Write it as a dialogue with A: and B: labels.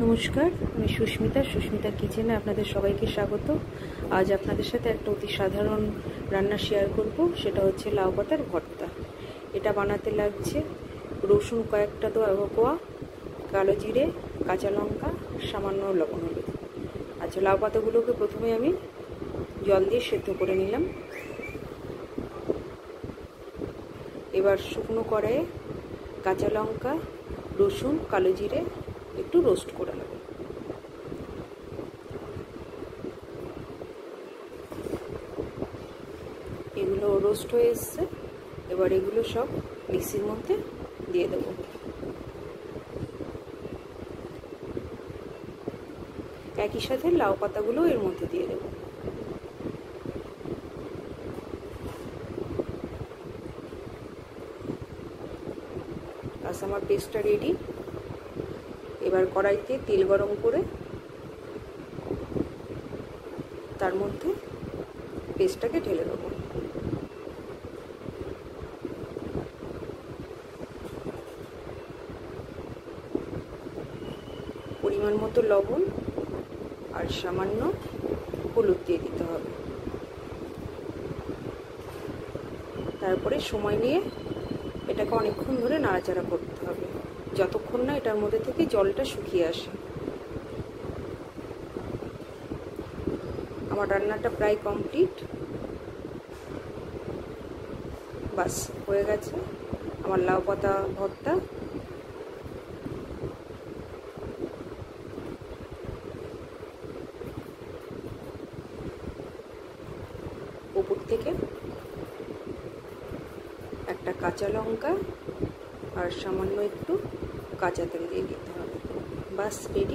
A: নমস্কার, আমি সুস্মিতা কিচেনে আপনাদের সবাইকে স্বাগত। আজ আপনাদের সাথে একটা অতি সাধারণ রান্না শেয়ার করব, সেটা হচ্ছে লাউ পাতার ভর্তা। এটা বানাতে লাগছে রসুন কয়েকটা কোয়া, কালো জিরে, কাঁচা লঙ্কা, সামান্য লবণ হলুদ। আচ্ছা, লাউ পাতাগুলোকে প্রথমে আমি জল দিয়ে সেদ্ধ করে নিলাম। এবার শুকনো কড়াইয়ে কাঁচা লঙ্কা, রসুন, কালো জিরে একটু রোস্ট করে নেব। এগুলো রোস্ট হয়ে এসছে, এবার এগুলো সব মিক্সির মধ্যে দিয়ে দেব। একই সাথে লাউ পাতাগুলো এর মধ্যে দিয়ে দেব। আজ আমার পেস্টটা রেডি। এবার কড়াইতে তেল গরম করে তার মধ্যে পেস্টটাকে ঢেলে দেবো। পরিমাণ মতো লবণ আর সামান্য হলুদ দিয়ে দিতে হবে। তারপরে সময় নিয়ে এটাকে অনেকক্ষণ ধরে নাড়াচাড়া করতে হবে, যতক্ষণ না এটার মধ্যে থেকে জলটা শুকিয়ে আসে। আমার রান্নাটা প্রায় কমপ্লিট। বাস হয়ে গেছে আমার লাউ পাতা ভর্তা। উপর থেকে একটা কাঁচা লঙ্কা আর সামান্য একটু কাঁচা তেল দিয়ে দিতে হবে। বাস রেডি।